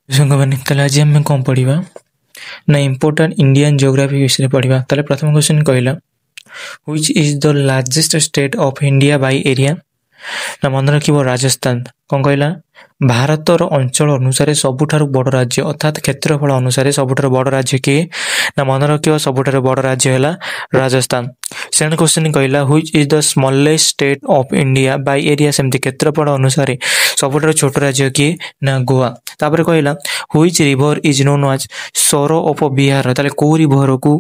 ସାଙ୍ଗମାନେ ତାହେଲେ ଆଜି ଆମେ କ'ଣ ପଢ଼ିବା ନା ଇମ୍ପୋର୍ଟାଣ୍ଟ ଇଣ୍ଡିଆନ୍ ଜିଓଗ୍ରାଫି ବିଷୟରେ ପଢ଼ିବା। ତାହେଲେ ପ୍ରଥମ କ୍ୱେଶ୍ଚନ୍ କହିଲା which is the largest state of India Bai area. ନା ମନେ ରଖିବ ରାଜସ୍ଥାନ। କ'ଣ କହିଲା ଭାରତର ଅଞ୍ଚଳ ଅନୁସାରେ ସବୁଠାରୁ ବଡ଼ ରାଜ୍ୟ ଅର୍ଥାତ୍ କ୍ଷେତ୍ରଫଳ ଅନୁସାରେ ସବୁଠାରୁ ବଡ଼ ରାଜ୍ୟ କିଏ ନା ମନେ ରଖିବ ସବୁଠାରୁ ବଡ଼ ରାଜ୍ୟ ହେଲା ରାଜସ୍ଥାନ। ସେକେଣ୍ଡ କ୍ୱେଶ୍ଚନ୍ କହିଲା which is the smallest state of India Bai area. ସେମିତି କ୍ଷେତ୍ରଫଳ ଅନୁସାରେ ସବୁଠାରୁ ଛୋଟ ରାଜ୍ୟ କିଏ ନା ଗୋଆ। ତାପରେ କହିଲା which river is known as Soro of Bihar. ତାହେଲେ କେଉଁ ରିଭରକୁ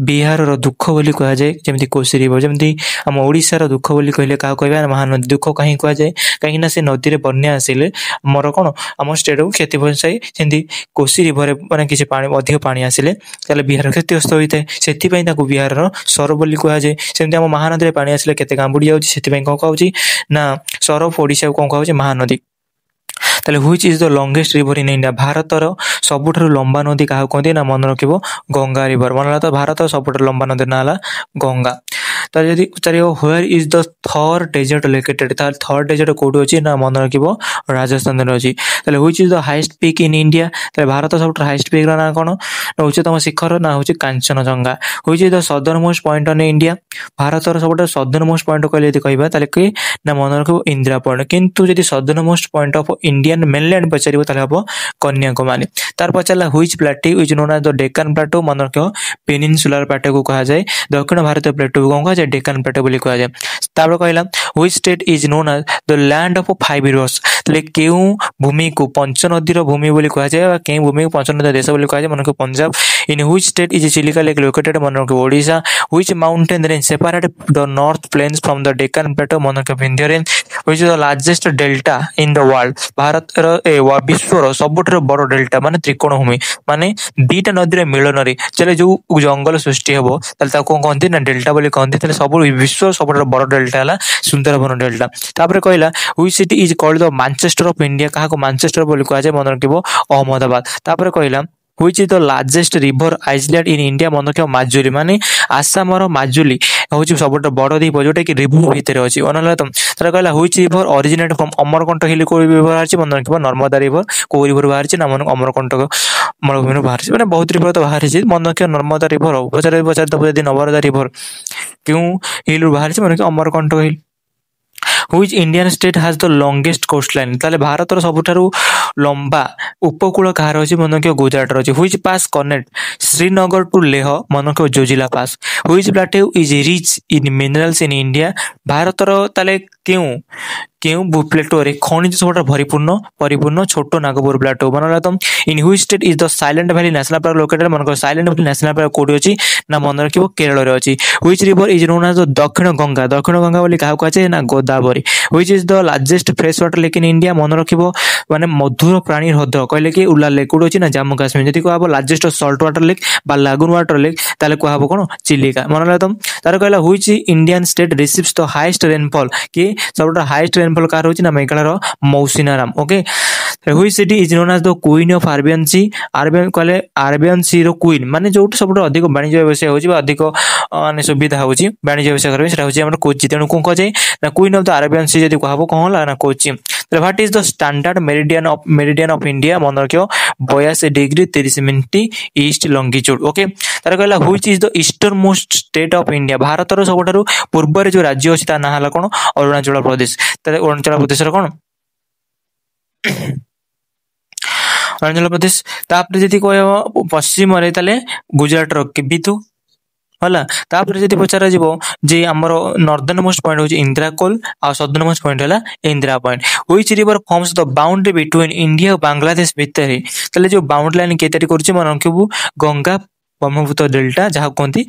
ବିହାରର ଦୁଃଖ ବୋଲି କୁହାଯାଏ ଯେମିତି କୋଶି ରିଭର। ଯେମିତି ଆମ ଓଡ଼ିଶାର ଦୁଃଖ ବୋଲି କହିଲେ କାହାକୁ କହିବା ମହାନଦୀ। ଦୁଃଖ କାହିଁକି କୁହାଯାଏ କାହିଁକିନା ସେ ନଦୀରେ ବନ୍ୟା ଆସିଲେ ଆମର କ'ଣ ଆମ ଷ୍ଟେଟ୍କୁ କ୍ଷତି ପହଞ୍ଚାଏ। ସେମିତି କୋଶି ରିଭରରେ ମାନେ କିଛି ପାଣି ଅଧିକ ପାଣି ଆସିଲେ ତାହେଲେ ବିହାର କ୍ଷତିଗ୍ରସ୍ତ ହୋଇଥାଏ, ସେଥିପାଇଁ ତାକୁ ବିହାରର ସର ବୋଲି କୁହାଯାଏ। ସେମିତି ଆମ ମହାନଦୀରେ ପାଣି ଆସିଲେ କେତେ ଗାଁ ବୁଡ଼ି ଯାଉଛି, ସେଥିପାଇଁ କ'ଣ କୁହାଯାଉଛି ନା ସର ଅଫ୍ ଓଡ଼ିଶାକୁ କ'ଣ କୁହାଯାଉଛି ମହାନଦୀ। ତାହେଲେ which is the longest river in India. ଭାରତର ସବୁଠାରୁ ଲମ୍ବା ନଦୀ କାହାକୁ କହନ୍ତି ନା ମନେ ରଖିବ ଗଙ୍ଗା ରିଭର। ମନେ ରଖ ଭାରତର ସବୁଠାରୁ ଲମ୍ବା ନଦୀ ନାଁ ହେଲା ଗଙ୍ଗା। ତାହେଲେ ଯଦି ପଚାରିବ ହ୍ୱେର୍ ଇଜ୍ ଦ ଥର୍ ଡେଜର୍ଟ ଲୋକେଟେଡ୍, ତାହେଲେ ଥର୍ ଡେଜର୍ଟ କେଉଁଠି ଅଛି ନା ମନେ ରଖିବ ରାଜସ୍ଥାନରେ ଅଛି। ତାହେଲେ which is the highest peak in India. ତାହେଲେ ଭାରତ ସବୁଠାରୁ ହାଇଏଷ୍ଟ ପିକ୍ର ନାଁ କ'ଣ ନା ଉଚ୍ଚତମ ଶିଖର ନାଁ ହେଉଛି Kanchenjunga. Which is the southern most point on India. ଭାରତର ସବୁଠାରୁ ସଦର୍ନ ମୋଷ୍ଟ ପଏଣ୍ଟ କହିଲେ ଯଦି କହିବା ତାହେଲେ କି ନା ମନେ ରଖିବ ଇନ୍ଦିରା ପଏଣ୍ଟ। କିନ୍ତୁ ଯଦି southern most point of Indian mainland ପଚାରିବ ତାହେଲେ ହେବ କନ୍ୟାକୁମାରୀ। ତାର ପଚାରିଲା which plateau is known as the Deccan plateau. ମନେ ରଖିବ ପେନିନସୁଲାର ପ୍ଲାଟୁକୁ କୁହାଯାଏ। ଦକ୍ଷିଣ ଭାରତୀୟ ପ୍ଲାଟୁକୁ କ'ଣ କୁହାଯାଏ ଡେକାନ୍ ପ୍ଲାଟୁ ବୋଲି କୁହାଯାଏ। ତାପରେ କହିଲା which state is known as the land of five reverse. ତାହେଲେ କେଉଁ ଭୂମିକୁ ପଞ୍ଚନଦୀର ଭୂମି ବୋଲି କୁହାଯାଏ ବା କେଉଁ ଭୂମିକୁ ପଞ୍ଚନଦୀର ଦେଶ ବୋଲି କୁହାଯାଏ ମନେ ରଖିବ Punjab. In which state is Chilika lake located ମନେ ରଖିବ Odisha. Which mountain range separate the north plains from the Deccan plateau ମନେ ରଖିବ Vindhya range. Which is the largest delta in the world. ଭାରତର ବିଶ୍ୱର ସବୁଠାରୁ ବଡ଼ ଡେଲ୍ଟା ମାନେ ତ୍ରିକୋଣ ଭୂମି ମାନେ ଦୁଇଟା ନଦୀର ମିଳନରେ ଯେତେବେଳେ ଯେଉଁ ଜଙ୍ଗଲ ସୃଷ୍ଟି ହେବ ତାହେଲେ ତାକୁ କ'ଣ କହନ୍ତି ନା ଡେଲ୍ଟା ବୋଲି କହନ୍ତି। ତାହେଲେ ସବୁ ବିଶ୍ୱର ସବୁଠାରୁ ବଡ଼ ଡେଲ୍ଟା ହେଲା ସୁନ୍ଦରବନ ଡେଲ୍ଟା। ତାପରେ କହିଲା which city is called the Manchester of India. କାହାକୁ ମାଞ୍ଚେଷ୍ଟର ବୋଲି କୁହାଯାଏ ମନେ ରଖିବ ଅହମ୍ମଦାବାଦ। ତାପରେ କହିଲା which is the largest river island in India ମନେ ରଖିବ মাজুলী। ମାନେ ଆସାମର মাজুলী ହେଉଛି ସବୁଠାରୁ ବଡ଼ ଦ୍ୱୀପ ଯେଉଁଟାକି ରିଭର ଭିତରେ ଅଛି ମନେ ହେଲା ତ। ତାପରେ କହିଲା which river originate from Amarkantak hill. କେଉଁ ରିଭର ବାହାରିଛି ମନେ ରଖିବ ନର୍ମଦା ରିଭର। କେଉଁ ରିଭର ବାହାରିଛି ନା ଅମରକଣ୍ଟକ ମରୁଭୂମିରୁ ବାହାରିଛି। ମାନେ ବହୁତ ରିଭର ତ ବାହାରିଛି ମନେ ରଖିବ ନର୍ମଦା ରିଭର। ପଚାରିଦେବ ଯଦି ନର୍ମଦା ରିଭର କେଉଁ ହିଲ୍ରୁ ବାହାରିଛି ମନେ ରଖିବ Amarkantak hill. Which Indian state has the longest coast line. ତାହେଲେ ଭାରତର ସବୁଠାରୁ ଲମ୍ବା ଉପକୂଳ କାହାର ଅଛି ମନେ ରଖିବ ଗୁଜରାଟର ଅଛି। Which pass connect Srinagar to Leh ମନେ ରଖିବ Zojila pass. Which plateau is rich in minerals in India. ଭାରତର ତାହେଲେ କେଉଁ ପ୍ଲେଟୋରେ ଖଣିଜ ସବୁଠାରୁ ପରିପୂର୍ଣ୍ଣ ଛୋଟ ନାଗପୁର ପ୍ଲାଟୁ ମନେ ହେଲା ତ। In which state is the silent valley national park located ମନେ ରଖିବ ସାଇଲେଣ୍ଟ ଭ୍ୟାଲି ନ୍ୟାସନାଲ୍ ପାର୍କ କେଉଁଠି ଅଛି ନା ମନେ ରଖିବ କେରଳରେ ଅଛି। Which river is known as the Dakshin Ganga. Dakshin Ganga ବୋଲି କାହାକୁ କୁହାଯାଏ ନା Godavari. Which is the largest fresh water lake in India ମନେ ରଖିବ ମାନେ ମଧୁର ପ୍ରାଣୀ ହ୍ରଦ କହିଲେ କି ଉଲାର ଲେକ୍ କେଉଁଠି ଅଛି ନା ଜାମ୍ମୁ କାଶ୍ମୀର। ଯଦି କୁହାହବ ଲାର୍ଜେଷ୍ଟ ସଲ୍ଟ ୱାଟର ଲେକ୍ ବା ଲାଗୁନ୍ ୱାଟର ଲେକ୍ ତାହେଲେ କୁହାହବ କ'ଣ ଚିଲିକା ମନେ ହେଲା ତ। ତାର କହିଲା which Indian state receives the highest rainfall କି ସବୁଠାରୁ ହାଇଏଷ୍ଟ ରେନଫଲ୍ କାହାର ହେଉଛି ନା ମେଘାଳୟର Mawsynram. Okay which city is known as the queen of Arabian sea. କହିଲେ ଆରବିଆନ୍ ସିର କୁଇନ୍ ମାନେ ଯେଉଁଠି ସବୁଠୁ ଅଧିକ ବାଣିଜ୍ୟ ବ୍ୟବସାୟ ହେଉଛି ବା ଅଧିକ ମାନେ ସୁବିଧା ହେଉଛି ବାଣିଜ୍ୟ ବ୍ୟବସାୟ କରିବା ସେଟା ହେଉଛି ଆମର କୋଚି। ତେଣୁ କ'ଣ କୁହାଯାଏ ନା queen of the Arabian sea ଯଦି କୁହାହବ କ'ଣ ହେଲା ନା କୋଚି। ତାହେଲେ what is the standard meridian of India ମନେ ରଖିବ 82 degree 30 minute east longitude. Okay ତାର କହିଲା which is the eastern most state of India. ଭାରତର ସବୁଠାରୁ ପୂର୍ବରେ ଯେଉଁ ରାଜ୍ୟ ଅଛି ତା ନାଁ ହେଲା କ'ଣ ଅରୁଣାଚଳ ପ୍ରଦେଶ। ତାହେଲେ ଅରୁଣାଚଳ ପ୍ରଦେଶର କ'ଣ ଅରୁଣାଚଳ ପ୍ରଦେଶ। ତାପରେ ଯଦି କହିବ ପଶ୍ଚିମରେ ତାହେଲେ ଗୁଜରାଟର ବିଦୁ ହେଲା। ତାପରେ ଯଦି ପଚରାଯିବ ଯେ ଆମର ନର୍ଦର୍ନ ମୋଷ୍ଟ ପଏଣ୍ଟ ହେଉଛି ଇନ୍ଦିରା କୋଲ ଆଉ ସଦର୍ନ ମୋଷ୍ଟ ପଏଣ୍ଟ ହେଲା Indira point. Which river forms the boundary between India ଓ ବାଂଲାଦେଶ ଭିତରେ। ତାହେଲେ ଯେଉଁ ବାଉଣ୍ଡରୀ ଲାଇନ୍ କିଏ ତିଆରି କରୁଛି ମନେ ରଖିବୁ ଗଙ୍ଗା ବ୍ରହ୍ମପୁତ୍ର ଡେଲ୍ଟା ଯାହାକୁ କୁହନ୍ତି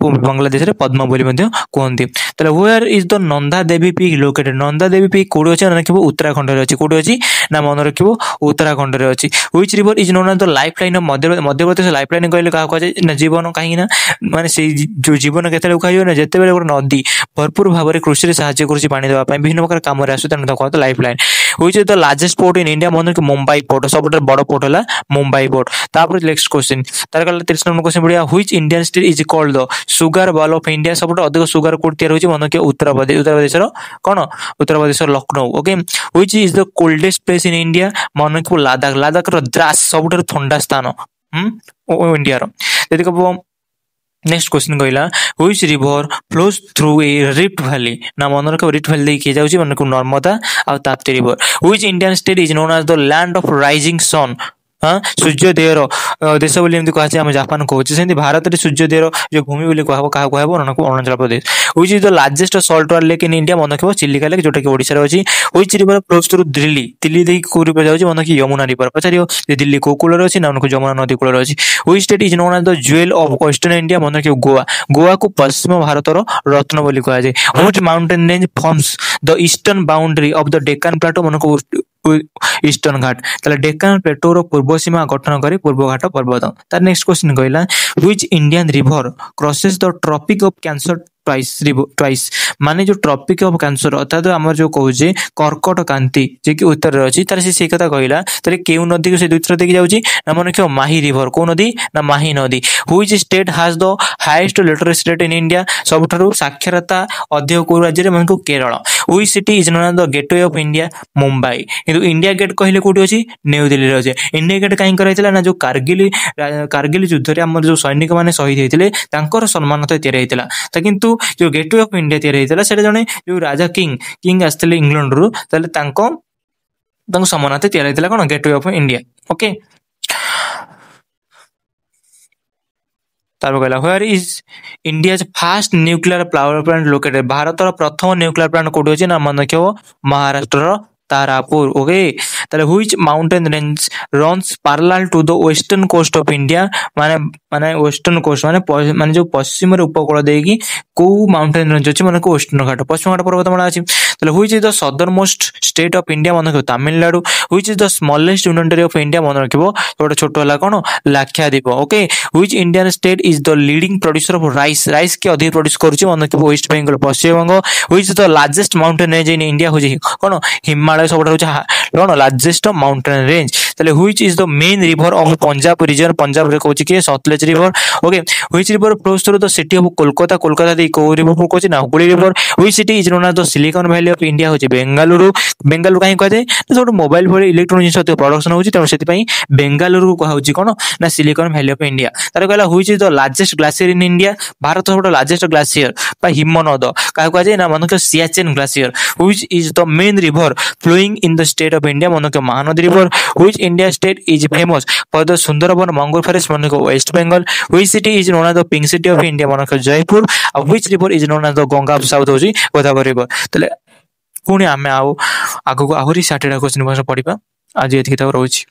ବାଂଲାଦେଶରେ ପଦ୍ମ ବୋଲି ମଧ୍ୟ କୁହନ୍ତି। ତାହେଲେ where is the Nanda Devi peak located. Nanda Devi peak କେଉଁଠି ଅଛି ମନେ ରଖିବ ଉତ୍ତରାଖଣ୍ଡରେ ଅଛି। କେଉଁଠି ଅଛି ନା ମନେ ରଖିବ ଉତ୍ତରାଖଣ୍ଡରେ ଅଛି। Which river is known as the life line of Madhya Pradesh. Life line କହିଲେ କାହାକୁ କୁହାଯାଏ ନା ଜୀବନ। କାହିଁକି ନା ମାନେ ସେଇ ଯେଉଁ ଜୀବନ କେତେବେଳେ କୁହାଯିବ ନା ଯେତେବେଳେ ଗୋଟେ ନଦୀ ଭରପୁର ଭାବରେ କୃଷିରେ ସାହାଯ୍ୟ କରୁଛି ପାଣି ଦେବା ପାଇଁ ବିଭିନ୍ନ ପ୍ରକାର କାମରେ ଆସୁ ତେଣୁ ତାକୁ କୁହାଯାଏ life line. Which is the largest port in India मन कि मुंबई पोर्ट सबुठ बड़ पोर्ट है मुंबई पोर्ट तापर नेक्स्ट क्वेश्चन तार कहला 30 नंबर क्वेश्चन बढ़िया which Indian state is called the sugar bowl of India सबुठ अधिक सुगर कोड तैयार होची मन कि उत्तर प्रदेश कौन Uttar Pradesh Lucknow okay which is the coldest place in India मन कि लद्दाख लद्दाख रो द्रास सबुठ ठंडा स्थान इंडिया रो यदि कब नेक्स्ट क्वेश्चन कहला which river flows through a rift valley ना मन रख रिफ्ट वैली किए जाउची मन को नर्मदा और Tapti river which Indian state is known as the land of rising sun हाँ सूर्योदयर देश बोली एमती कहुचे आम जापान कहूँ से भारत में सूर्योदयर जो भूमि बोली कह क्या कहब Arunachal Pradesh which is the largest salt water lake in India मन रखिब चिलिका लेक जोटा कि ओडिशा रे अछि which river flows through Delhi Delhi देख को रिवर जाउची मन कि यमुना रिवर पचारियो जे दिल्ली को कूलर अछि ना उनको यमुना नदी कूलर अछि which state is known as the jewel of western India मन रखिब गोवा गोवा को पश्चिम भारत रो रत्न बोली कह जाय which mountain range forms the eastern boundary of the Deccan plateau मन को ईस्टर्न घाट ताले डेक्कन प्लेटो रो पूर्व सीमा गठन करे पूर्व घाट पर्वत तार नेक्स्ट क्वेश्चन कहला which Indian river crosses the tropic of cancer twice माने जो ट्रॉपिक ऑफ कैंसर अर्थात आम जो कहूचे कर्कट कांति जे कि उत्तर अच्छी तार से कथा कहला तारे केउ नदी को से दुईथर देखि जाउची ना मन रखियो माही रिवर को नदी ना माही नदी which state has the highest literacy rate in India सबठारु साक्षरता अधिक को राज्य रे मन को Kerala which city is known as the gateway of India Mumbai किंतु इंडिया गेट कहले कोठी अछि न्यू दिल्ली रे अछि इंडिया गेट काई कराइतला ना जो कारगिल युद्ध रे हमर जो सैनिक माने शहीद हेतिले तांकर सम्मानार्थ तैयार हेतिला ता किंतु जो गेटवे ऑफ इंडिया तैयार हेतिला सेटा जने जो राजा किंग आस्थिले इंग्लैंड रु ताले तांको सम्मानार्थ तैयार हेतिला कोन गेटवे ऑफ इंडिया ओके तार कहला where is India's first nuclear power plant located भारत प्रथम न्यूक्लियर प्लांट कोठी अछि ना मन रखियो महाराष्ट्र तारापुर ओके ताले which mountain range runs parallel to the western coast of India माने माने वेस्टर्न कोस्ट माने माने जो पश्चिम रे उपकूल देकी को माउंटेन रेंज अछि माने को वेस्टर्न घाट पश्चिम घाट पर्वतमाला अछि ताले which is the southern most state of India मन रखियो Tamil Nadu which is the smallest union territory of India मन रखियो छोटा छोट हला कोन Lakshadweep okay which Indian state is the leading producer of rice के अधिक प्रोड्यूस करूची मन रखियो waste Bengal Paschim Banga which is the largest mountain range in India होजी कोन हिमालय सब कौन लार्जेस्ट माउंटेन रेंज ताले which is the main river of Punjab region Punjab रे कहूची कि Sutlej river okay which river flows through the city of Kolkata Kolkata दे को रिवर फ्लो कहूची ना Hooghly river which city is known as the silicon valley of India होची बेंगलुरु बेंगलुरु काहे कहते सब मोबाइल फोन इलेक्ट्रॉनिक जिनिस प्रोडक्शन होची त सेति पई बेंगलुरु को होची कोन ना सिलिकॉन वैली ऑफ इंडिया तार कहला which is the largest glacier in India Bharat सब लार्जेस्ट ग्लेशियर बा हिमनद काहे कह जाय ना मन के Siachen glacier which is the main river flowing in the state of India मन के Mahanadi river which India state is famous for the Sundarbans mangrove forest मन के west Bengal which city is known as the pink city of India मन के जयपुर और which river is known as the Ganga of south होची Godavari river तले पुणी आमे आगो आहुरी 60 टा क्वेश्चन पढ़िबा आज एतिक तक रहउची।